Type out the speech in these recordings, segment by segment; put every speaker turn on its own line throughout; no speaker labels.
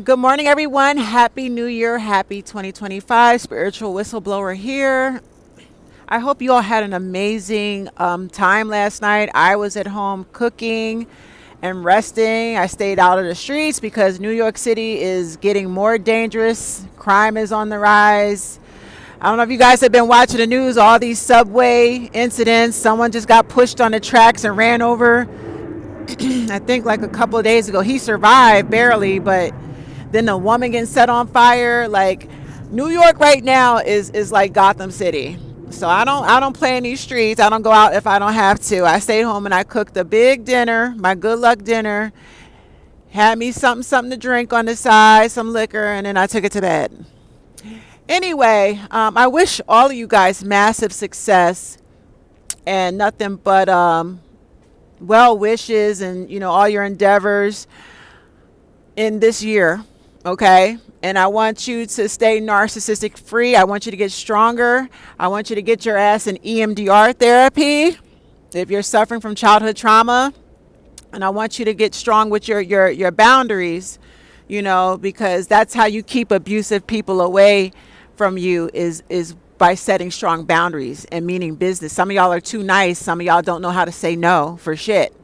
Good morning, everyone. Happy New Year. Happy 2025. Spiritual whistleblower here. I hope you all had an amazing time last night. I was at home cooking and resting. I stayed out of the streets because New York City is getting more dangerous. Crime is on the rise. I don't know if you guys have been watching the news, all these subway incidents. Someone just got pushed on the tracks and ran over. I think like a couple of days ago. He survived barely, but then the woman getting set on fire. Like New York right now is like Gotham City. So I don't play in these streets. I don't go out if I don't have to. I stayed home and I cooked a big dinner, my good luck dinner. Had me something to drink on the side, some liquor, and then I took it to bed. Anyway, I wish all of you guys massive success and nothing but well wishes and all your endeavors in this year. Okay. And I want you to stay narcissistic free. I want you to get stronger. I want you to get your ass in EMDR therapy if you're suffering from childhood trauma. And I want you to get strong with your boundaries, because that's how you keep abusive people away from you is by setting strong boundaries and meaning business. Some of y'all are too nice. Some of y'all don't know how to say no for shit.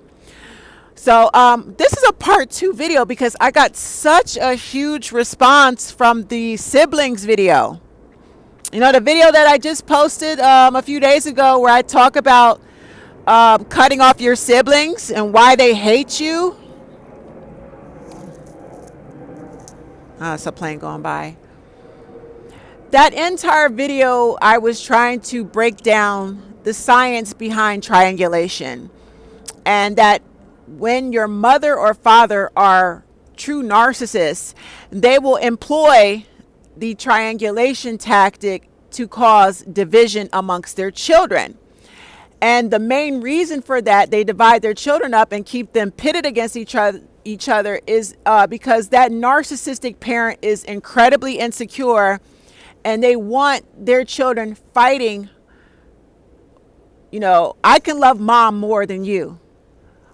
So this is a part 2 video because I got such a huge response from the siblings video. The video that I just posted a few days ago where I talk about cutting off your siblings and why they hate you. It's a plane going by. That entire video, I was trying to break down the science behind triangulation, and that when your mother or father are true narcissists, they will employ the triangulation tactic to cause division amongst their children. And the main reason for that, they divide their children up and keep them pitted against each other is because that narcissistic parent is incredibly insecure and they want their children fighting. I can love mom more than you.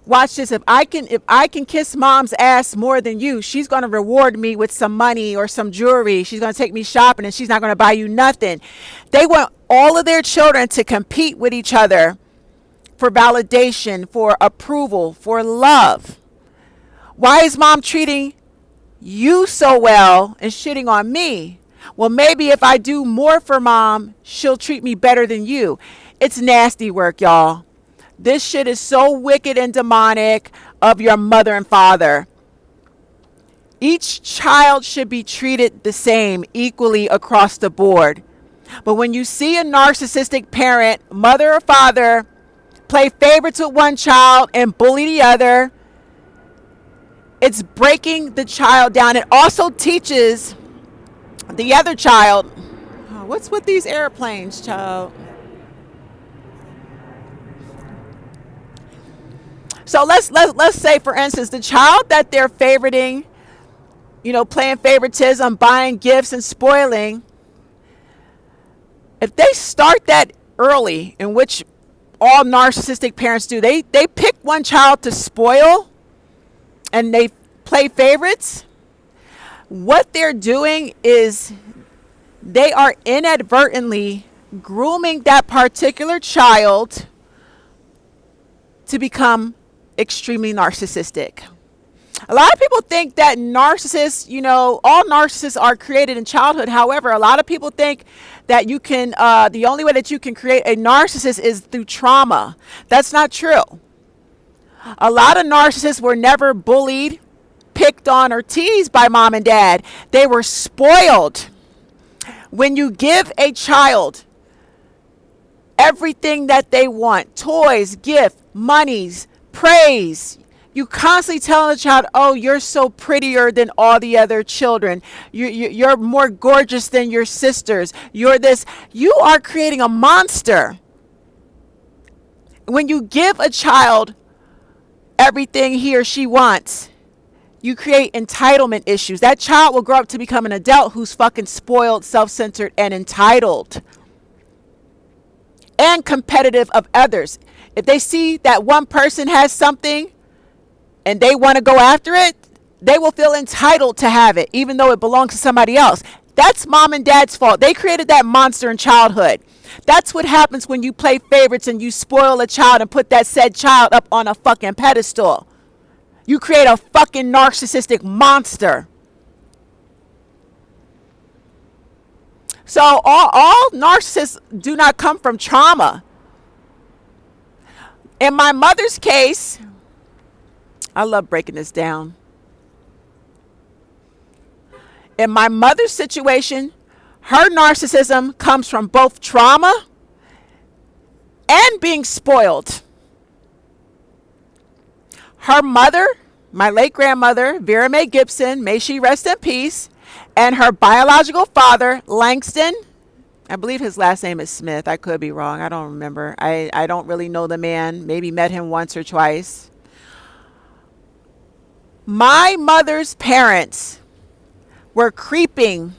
Watch this. If I can kiss mom's ass more than you, she's going to reward me with some money or some jewelry. She's going to take me shopping and she's not going to buy you nothing. They want all of their children to compete with each other for validation, for approval, for love. Why is mom treating you so well and shitting on me? Well, maybe if I do more for mom, she'll treat me better than you. It's nasty work, y'all. This shit is so wicked and demonic of your mother and father. Each child should be treated the same, equally across the board. But when you see a narcissistic parent, mother or father, play favorites with one child and bully the other, it's breaking the child down. It also teaches the other child, what's with these airplanes, child? So let's say, for instance, the child that they're favoriting, playing favoritism, buying gifts and spoiling, if they start that early, in which all narcissistic parents do, they pick one child to spoil and they play favorites. What they're doing is they are inadvertently grooming that particular child to become extremely narcissistic. A lot of people think that narcissists, all narcissists are created in childhood. However, a lot of people think that you can, the only way that you can create a narcissist is through trauma. That's not true. A lot of narcissists were never bullied, picked on, or teased by mom and dad. They were spoiled. When you give a child everything that they want, toys, gift, monies, praise, you constantly telling the child, oh, you're so prettier than all the other children. You're more gorgeous than your sisters. You're this. You are creating a monster. When you give a child everything he or she wants, you create entitlement issues. That child will grow up to become an adult who's fucking spoiled, self-centered, and entitled. And competitive of others. If they see that one person has something and they want to go after it, They will feel entitled to have it, even though it belongs to somebody else. That's mom and dad's fault. They created that monster in childhood. That's what happens when you play favorites and you spoil a child and put that said child up on a fucking pedestal. You create a fucking narcissistic monster. So all narcissists do not come from trauma. In my mother's case, I love breaking this down. In my mother's situation, her narcissism comes from both trauma and being spoiled. Her mother, my late grandmother, Vera Mae Gibson, may she rest in peace, and her biological father, Langston, I believe his last name is Smith. I could be wrong. I don't remember. I don't really know the man. Maybe met him once or twice. My mother's parents were creeping.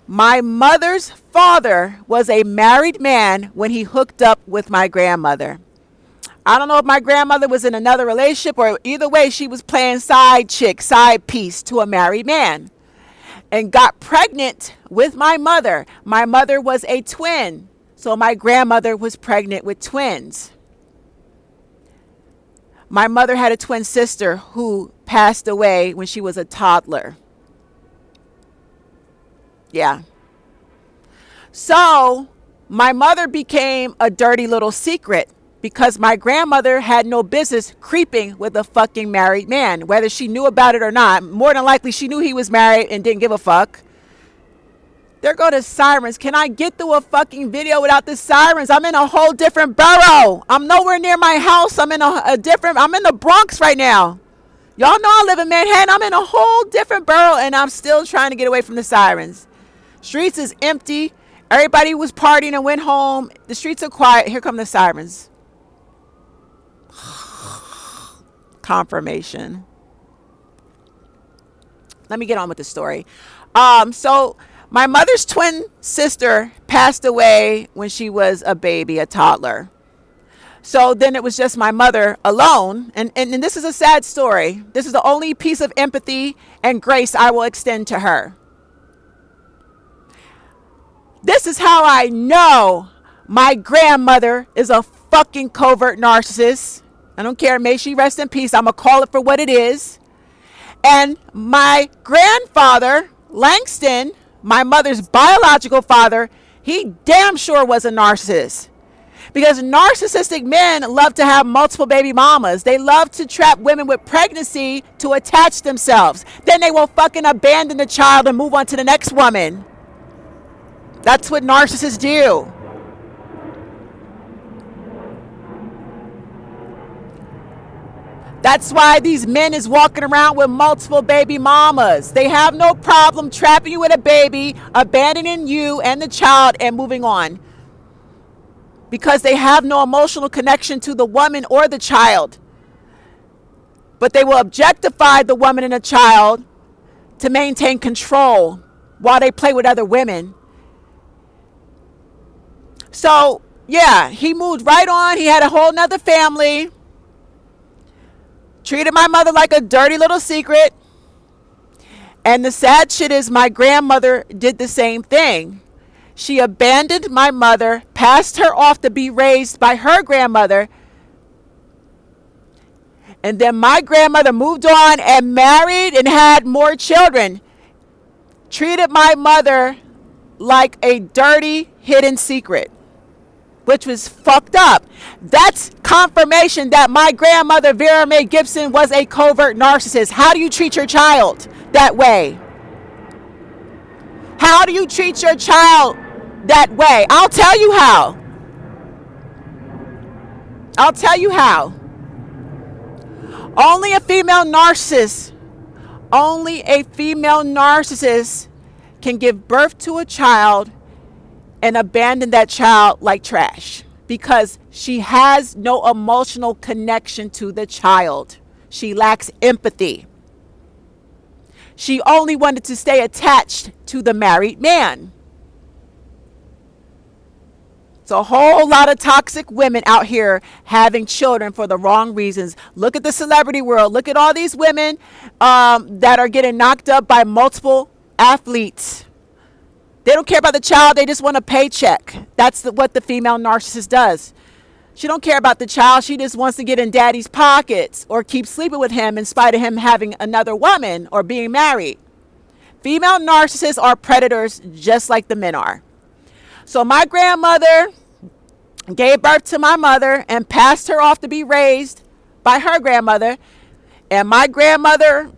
My mother's father was a married man when he hooked up with my grandmother. I don't know if my grandmother was in another relationship, or either way, she was playing side chick, side piece to a married man, and got pregnant with my mother. My mother was a twin, so my grandmother was pregnant with twins. My mother had a twin sister who passed away when she was a toddler. Yeah. So my mother became a dirty little secret because my grandmother had no business creeping with a fucking married man, whether she knew about it or not. More than likely, she knew he was married and didn't give a fuck. There go the sirens. Can I get through a fucking video without the sirens? I'm in a whole different borough. I'm nowhere near my house. I'm in I'm in the Bronx right now. Y'all know I live in Manhattan. I'm in a whole different borough, and I'm still trying to get away from the sirens. Streets is empty. Everybody was partying and went home. The streets are quiet. Here come the sirens. Confirmation. Let me get on with the story. So my mother's twin sister passed away when she was a baby, a toddler. So then it was just my mother alone. And this is a sad story. This is the only piece of empathy and grace I will extend to her. This is how I know my grandmother is a fucking covert narcissist. I don't care. May she rest in peace. I'm going to call it for what it is. And my grandfather, Langston, my mother's biological father, he damn sure was a narcissist. Because narcissistic men love to have multiple baby mamas. They love to trap women with pregnancy to attach themselves. Then they will fucking abandon the child and move on to the next woman. That's what narcissists do. That's why these men is walking around with multiple baby mamas. They have no problem trapping you with a baby, abandoning you and the child, and moving on. Because they have no emotional connection to the woman or the child. But they will objectify the woman and the child to maintain control while they play with other women. So, yeah, he moved right on. He had a whole nother family. Treated my mother like a dirty little secret. And the sad shit is my grandmother did the same thing. She abandoned my mother, passed her off to be raised by her grandmother. And then my grandmother moved on and married and had more children. Treated my mother like a dirty hidden secret, which was fucked up. That's confirmation that my grandmother, Vera Mae Gibson, was a covert narcissist. How do you treat your child that way? How do you treat your child that way? I'll tell you how. I'll tell you how. Only a female narcissist can give birth to a child and abandon that child like trash, because she has no emotional connection to the child. She lacks empathy. She only wanted to stay attached to the married man. It's a whole lot of toxic women out here having children for the wrong reasons. Look at the celebrity world. Look at all these women that are getting knocked up by multiple athletes. They don't care about the child. They just want a paycheck. That's what the female narcissist does. She don't care about the child. She just wants to get in daddy's pockets or keep sleeping with him in spite of him having another woman or being married. Female narcissists are predators just like the men are. So my grandmother gave birth to my mother and passed her off to be raised by her grandmother. And my grandmother,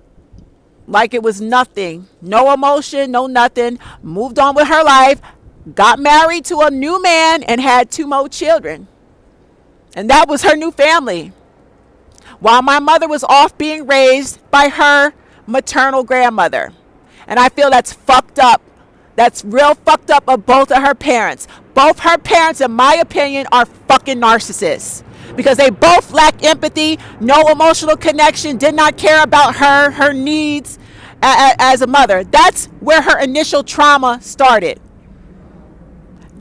like it was nothing, no emotion, no nothing, moved on with her life, got married to a new man and had 2 more children. And that was her new family. While my mother was off being raised by her maternal grandmother. And I feel that's fucked up. That's real fucked up of both of her parents. Both her parents, in my opinion, are fucking narcissists. Because they both lack empathy, no emotional connection, did not care about her needs as a mother. That's where her initial trauma started.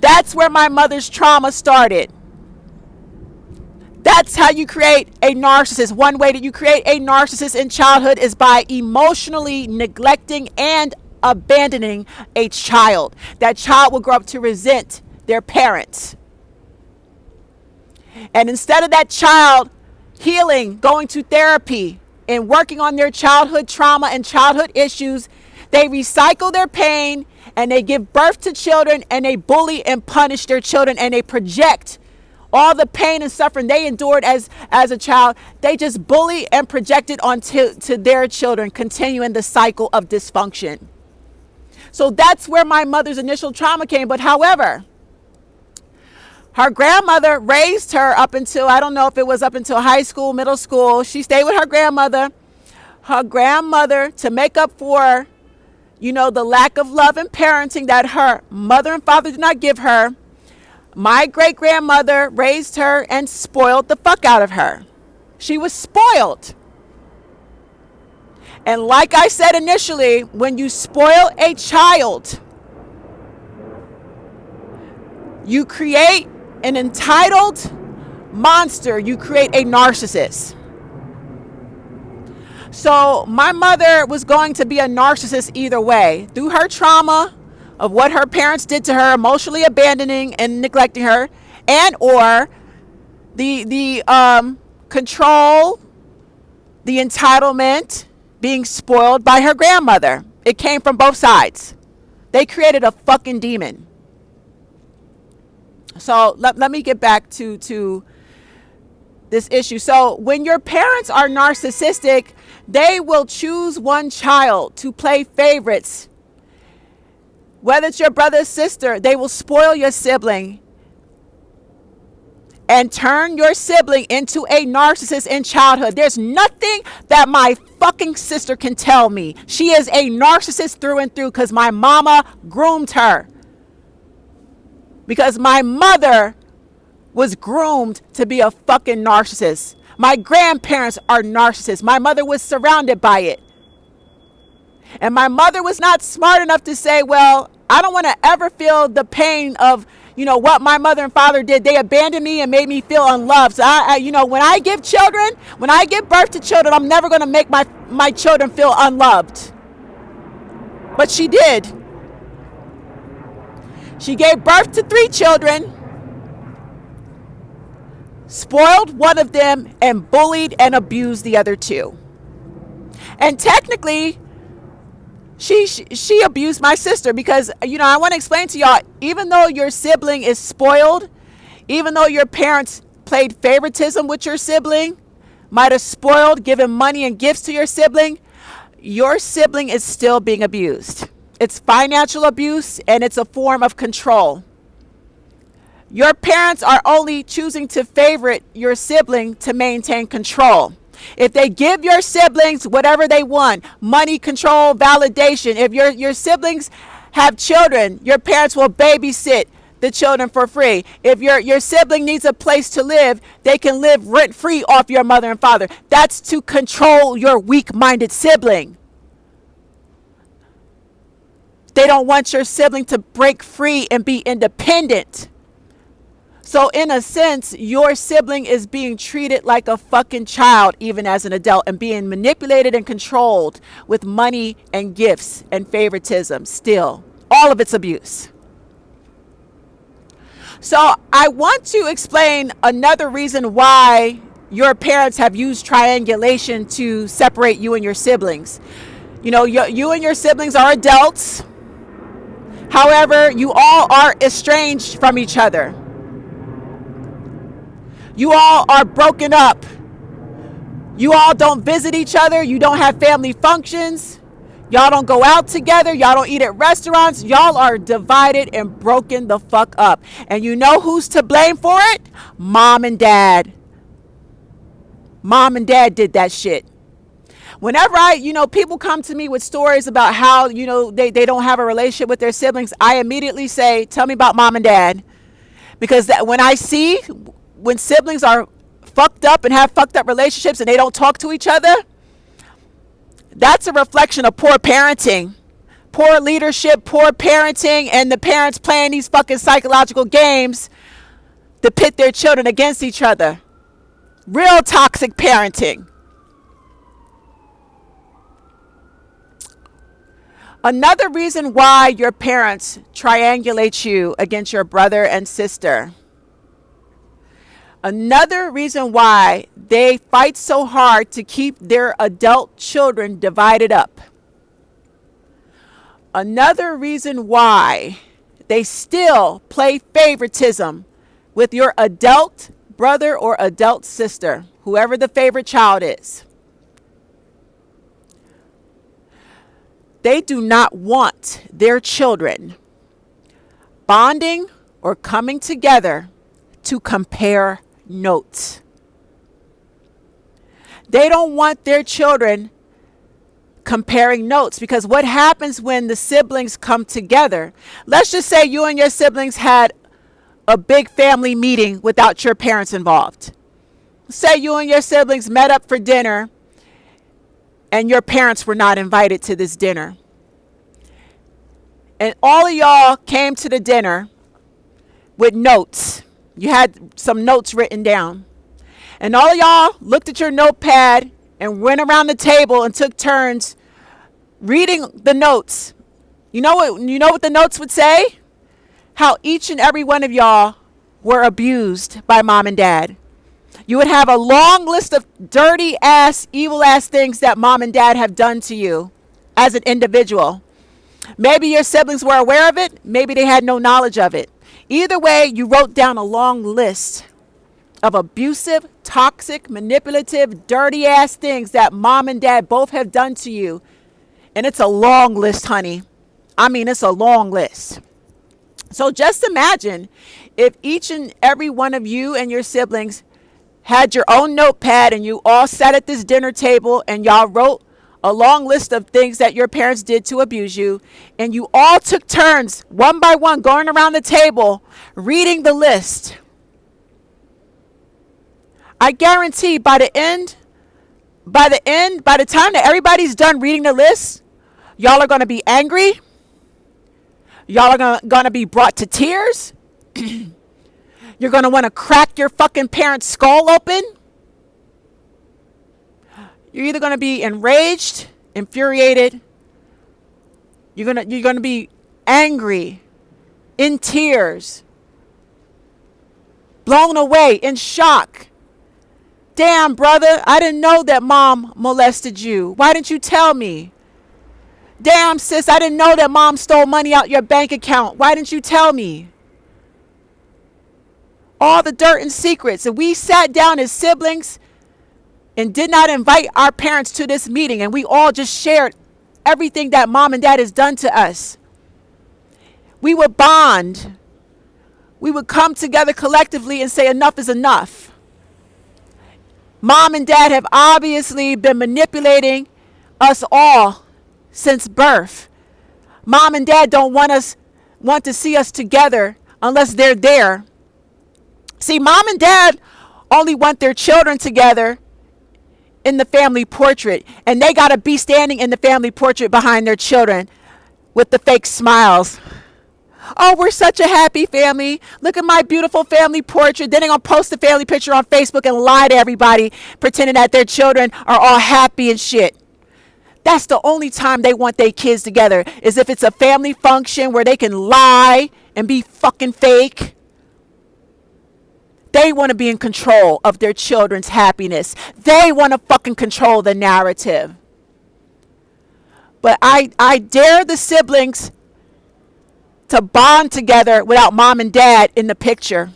That's where my mother's trauma started. That's how you create a narcissist. One way that you create a narcissist in childhood is by emotionally neglecting and abandoning a child. That child will grow up to resent their parents. And instead of that child healing, going to therapy, and working on their childhood trauma and childhood issues, they recycle their pain and they give birth to children and they bully and punish their children and they project all the pain and suffering they endured as a child. They just bully and project it onto their children, continuing the cycle of dysfunction. So that's where my mother's initial trauma came. But however, her grandmother raised her up until, I don't know if it was up until high school, middle school. She stayed with her grandmother. Her grandmother, to make up for, the lack of love and parenting that her mother and father did not give her, my great-grandmother raised her and spoiled the fuck out of her. She was spoiled. And like I said initially, when you spoil a child, you create an entitled monster. You create a narcissist. So my mother was going to be a narcissist either way. Through her trauma of what her parents did to her, emotionally abandoning and neglecting her, and or the control, the entitlement, being spoiled by her grandmother. It came from both sides. They created a fucking demon. So let me get back to this issue. So when your parents are narcissistic, they will choose one child to play favorites. Whether it's your brother or sister, they will spoil your sibling and turn your sibling into a narcissist in childhood. There's nothing that my fucking sister can tell me. She is a narcissist through and through because my mama groomed her. Because my mother was groomed to be a fucking narcissist. My grandparents are narcissists. My mother was surrounded by it. And my mother was not smart enough to say, well, I don't want to ever feel the pain of, what my mother and father did. They abandoned me and made me feel unloved. So when I give birth to children, I'm never going to make my children feel unloved. But she did. She gave birth to 3 children, spoiled one of them, and bullied and abused the other 2. And technically, she abused my sister because, I want to explain to y'all, even though your sibling is spoiled, even though your parents played favoritism with your sibling, might have spoiled, given money and gifts to your sibling is still being abused. It's financial abuse and it's a form of control. Your parents are only choosing to favorite your sibling to maintain control. If they give your siblings whatever they want, money, control, validation, if your siblings have children, your parents will babysit the children for free. If your sibling needs a place to live, they can live rent-free off your mother and father. That's to control your weak-minded sibling. They don't want your sibling to break free and be independent. So in a sense, your sibling is being treated like a fucking child, even as an adult, and being manipulated and controlled with money and gifts and favoritism still. All of it's abuse. So I want to explain another reason why your parents have used triangulation to separate you and your siblings. You know, you and your siblings are adults. However, you all are estranged from each other. You all are broken up. You all don't visit each other. You don't have family functions. Y'all don't go out together. Y'all don't eat at restaurants. Y'all are divided and broken the fuck up. And you know who's to blame for it? Mom and dad. Mom and dad did that shit. Whenever people come to me with stories about how, they don't have a relationship with their siblings, I immediately say, tell me about mom and dad. Because when I see when siblings are fucked up and have fucked up relationships and they don't talk to each other, that's a reflection of poor parenting, poor leadership, poor parenting, and the parents playing these fucking psychological games to pit their children against each other. Real toxic parenting. Another reason why your parents triangulate you against your brother and sister. Another reason why they fight so hard to keep their adult children divided up. Another reason why they still play favoritism with your adult brother or adult sister, whoever the favorite child is. They do not want their children bonding or coming together to compare notes. They don't want their children comparing notes, because what happens when the siblings come together? Let's just say you and your siblings had a big family meeting without your parents involved. Say you and your siblings met up for dinner and your parents were not invited to this dinner. And all of y'all came to the dinner with notes. You had some notes written down. And all of y'all looked at your notepad and went around the table and took turns reading the notes. You know what the notes would say? How each and every one of y'all were abused by mom and dad. You would have a long list of dirty ass, evil ass things that mom and dad have done to you as an individual. Maybe your siblings were aware of it. Maybe they had no knowledge of it. Either way, you wrote down a long list of abusive, toxic, manipulative, dirty ass things that mom and dad both have done to you. And it's a long list, honey. I mean, it's a long list. So just imagine if each and every one of you and your siblings had your own notepad and you all sat at this dinner table and y'all wrote a long list of things that your parents did to abuse you, and you all took turns one by one going around the table reading the list. I guarantee by the time that everybody's done reading the list, y'all are going to be angry. Y'all are going to be brought to tears. You're going to want to crack your fucking parent's skull open. You're either going to be enraged, infuriated. You're going to be angry, in tears, blown away, in shock. Damn, brother, I didn't know that mom molested you. Why didn't you tell me? Damn, sis, I didn't know that mom stole money out your bank account. Why didn't you tell me? All the dirt and secrets. And we sat down as siblings and did not invite our parents to this meeting, and we all just shared everything that mom and dad has done to us. We would bond. We would come together collectively and say enough is enough. Mom and dad have obviously been manipulating us all since birth. Mom and dad don't want to see us together unless they're there. See, mom and dad only want their children together in the family portrait, and they got to be standing in the family portrait behind their children with the fake smiles. Oh, we're such a happy family. Look at my beautiful family portrait. Then they're going to post the family picture on Facebook and lie to everybody, pretending that their children are all happy and shit. That's the only time they want their kids together, is if it's a family function where they can lie and be fucking fake. They want to be in control of their children's happiness. They want to fucking control the narrative. But I dare the siblings to bond together without mom and dad in the picture.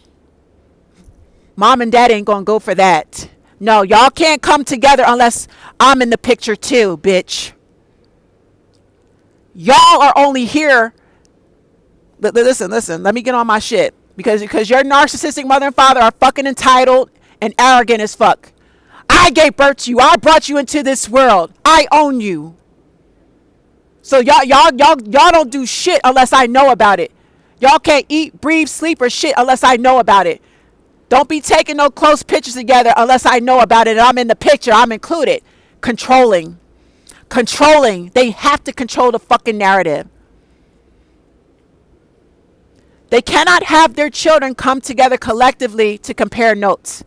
Mom and dad ain't gonna go for that. No, y'all can't come together unless I'm in the picture too, bitch. Y'all are only here. Listen, let me get on my shit. Because your narcissistic mother and father are fucking entitled and arrogant as fuck. I gave birth to you. I brought you into this world. I own you. So y'all don't do shit unless I know about it. Y'all can't eat, breathe, sleep, or shit unless I know about it. Don't be taking no close pictures together unless I know about it and I'm in the picture. I'm included. Controlling. They have to control the fucking narrative. They cannot have their children come together collectively to compare notes.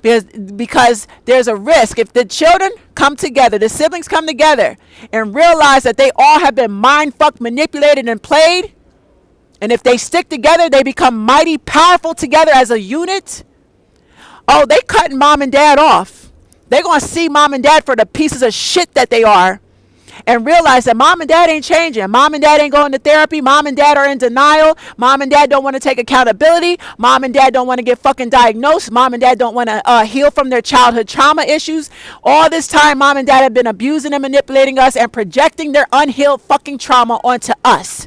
Because there's a risk. If the children come together, the siblings come together and realize that they all have been mind-fucked, manipulated, and played, and if they stick together, they become mighty powerful together as a unit. Oh, they cutting mom and dad off. They're going to see mom and dad for the pieces of shit that they are and realize that mom and dad ain't changing. Mom and dad ain't going to therapy. Mom and dad are in denial. Mom and dad don't want to take accountability. Mom and dad don't want to get fucking diagnosed. Mom and dad don't want to heal from their childhood trauma issues. All this time, mom and dad have been abusing and manipulating us and projecting their unhealed fucking trauma onto us.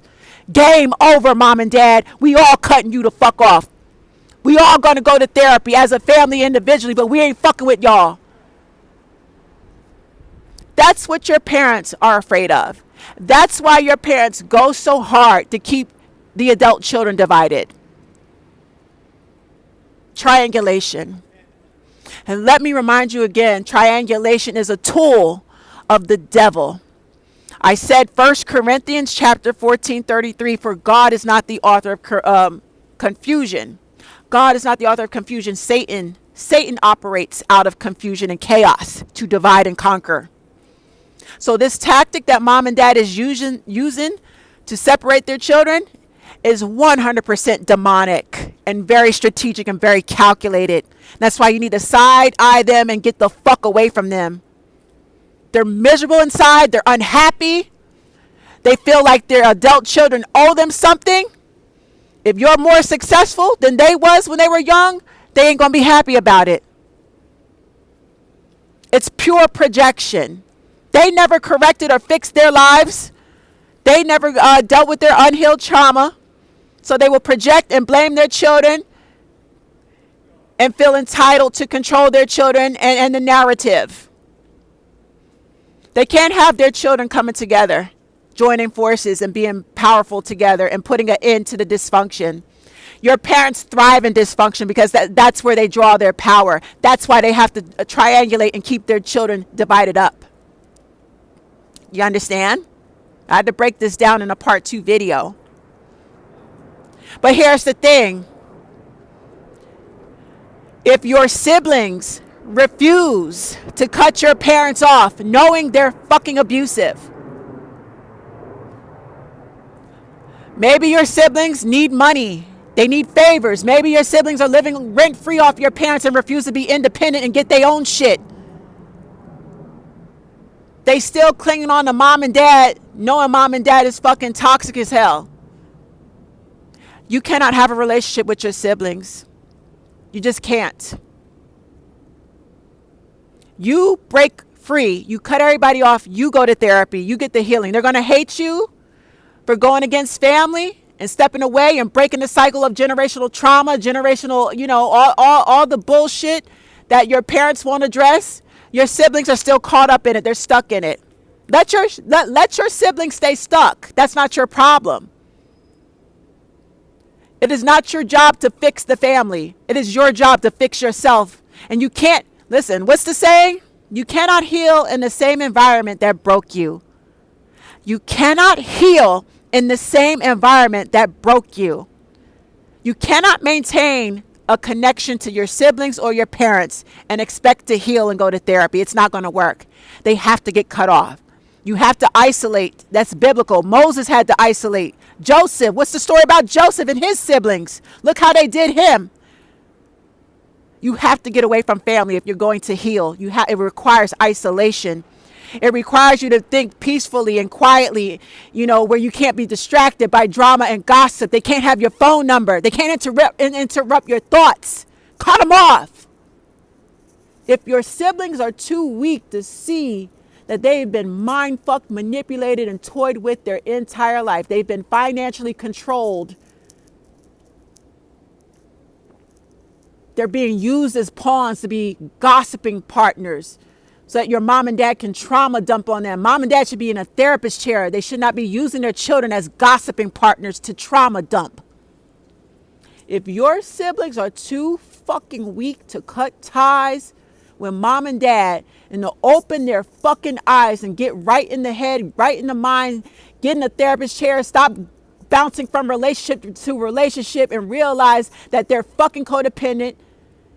Game over, mom and dad. We all cutting you the fuck off. We all going to go to therapy as a family individually, but we ain't fucking with y'all. That's what your parents are afraid of. That's why your parents go so hard to keep the adult children divided. Triangulation. And let me remind you again, triangulation is a tool of the devil. I said 1 Corinthians chapter 14:33, for God is not the author of confusion. God is not the author of confusion. Satan operates out of confusion and chaos to divide and conquer. So this tactic that mom and dad is using to separate their children is 100% demonic and very strategic and very calculated. That's why you need to side eye them and get the fuck away from them. They're miserable inside. They're unhappy. They feel like their adult children owe them something. If you're more successful than they was when they were young, they ain't going to be happy about it. It's pure projection. They never corrected or fixed their lives. They never dealt with their unhealed trauma. So they will project and blame their children and feel entitled to control their children and the narrative. They can't have their children coming together, joining forces and being powerful together and putting an end to the dysfunction. Your parents thrive in dysfunction because that's where they draw their power. That's why they have to triangulate and keep their children divided up. You understand? I had to break this down in a part 2 video. But here's the thing. If your siblings refuse to cut your parents off, knowing they're fucking abusive, maybe your siblings need money. They need favors. Maybe your siblings are living rent-free off your parents and refuse to be independent and get their own shit. They still clinging on to mom and dad, knowing mom and dad is fucking toxic as hell. You cannot have a relationship with your siblings. You just can't. You break free. You cut everybody off. You go to therapy. You get the healing. They're going to hate you for going against family and stepping away and breaking the cycle of generational trauma, generational, all the bullshit that your parents won't address. Your siblings are still caught up in it. They're stuck in it. Let your siblings stay stuck. That's not your problem. It is not your job to fix the family. It is your job to fix yourself. And you can't, listen, what's the saying? You cannot heal in the same environment that broke you. You cannot heal in the same environment that broke you. You cannot maintain a connection to your siblings or your parents and expect to heal and go to therapy. It's not going to work. They have to get cut off. You have to isolate. That's biblical. Moses had to isolate. Joseph, what's the story about Joseph and his siblings? Look how they did him. You have to get away from family if you're going to heal. It requires isolation. It requires you to think peacefully and quietly, where you can't be distracted by drama and gossip. They can't have your phone number. They can't interrupt your thoughts. Cut them off. If your siblings are too weak to see that they've been mind-fucked, manipulated, and toyed with their entire life, they've been financially controlled, they're being used as pawns to be gossiping partners, so that your mom and dad can trauma dump on them. Mom and dad should be in a therapist chair. They should not be using their children as gossiping partners to trauma dump. If your siblings are too fucking weak to cut ties with mom and dad and to open their fucking eyes and get right in the head, right in the mind, get in a therapist chair, stop bouncing from relationship to relationship and realize that they're fucking codependent,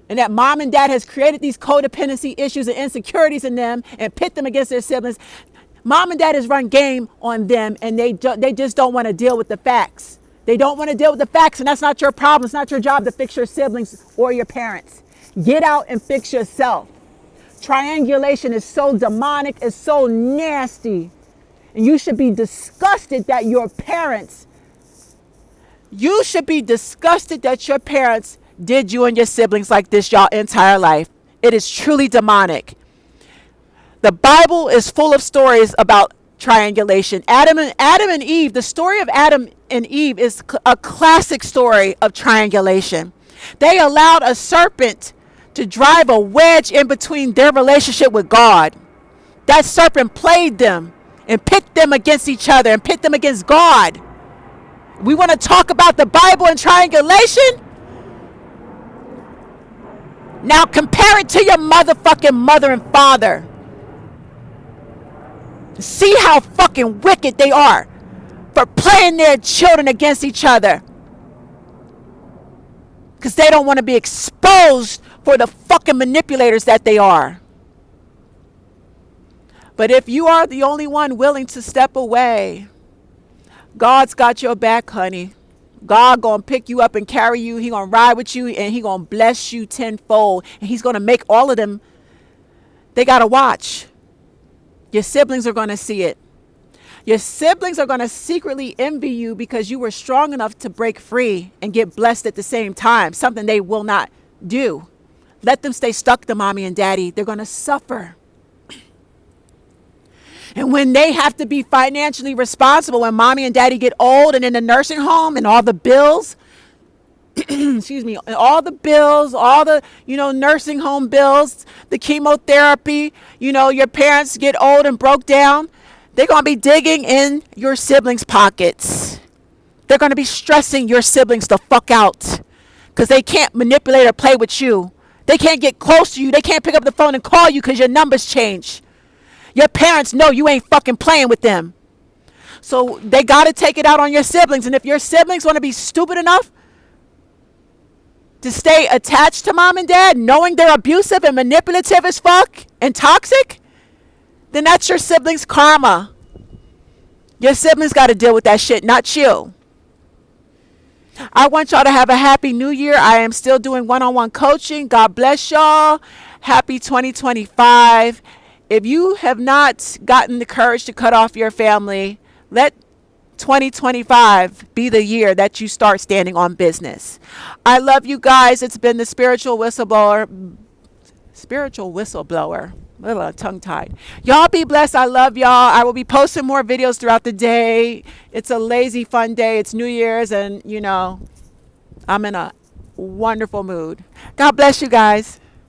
and that mom and dad has created these codependency issues and insecurities in them and pit them against their siblings. Mom and dad has run game on them, and they just don't want to deal with the facts. They don't want to deal with the facts, and that's not your problem. It's not your job to fix your siblings or your parents. Get out and fix yourself. Triangulation is so demonic, it's so nasty. And you should be disgusted that your parents did you and your siblings like this y'all entire life. It is truly demonic. The Bible is full of stories about triangulation. Adam and Eve, the story of Adam and Eve is a classic story of triangulation. They allowed a serpent to drive a wedge in between their relationship with God. That serpent played them and pit them against each other and pit them against God. We want to talk about the Bible and triangulation? Now compare it to your motherfucking mother and father. See how fucking wicked they are for playing their children against each other. Because they don't want to be exposed for the fucking manipulators that they are. But if you are the only one willing to step away, God's got your back, honey. God gonna pick you up and carry you. He gonna ride with you, and he gonna bless you tenfold. And he's gonna make all of them, they gotta watch. Your siblings are gonna see it. Your siblings are gonna secretly envy you because you were strong enough to break free and get blessed at the same time, something they will not do. Let them stay stuck to mommy and daddy. They're gonna suffer. And when they have to be financially responsible, when mommy and daddy get old and in the nursing home and all the bills, excuse me, all the bills, all the, nursing home bills, the chemotherapy, your parents get old and broke down, they're going to be digging in your siblings' pockets. They're going to be stressing your siblings the fuck out because they can't manipulate or play with you. They can't get close to you. They can't pick up the phone and call you because your numbers change. Your parents know you ain't fucking playing with them. So they got to take it out on your siblings. And if your siblings want to be stupid enough to stay attached to mom and dad, knowing they're abusive and manipulative as fuck and toxic, then that's your siblings' karma. Your siblings got to deal with that shit, not you. I want y'all to have a happy new year. I am still doing one-on-one coaching. God bless y'all. Happy 2025. If you have not gotten the courage to cut off your family, let 2025 be the year that you start standing on business. I love you guys. It's been the spiritual whistleblower. Tongue-tied. Y'all be blessed. I love y'all. I will be posting more videos throughout the day. It's a lazy, fun day. It's New Year's, and I'm in a wonderful mood. God bless you guys.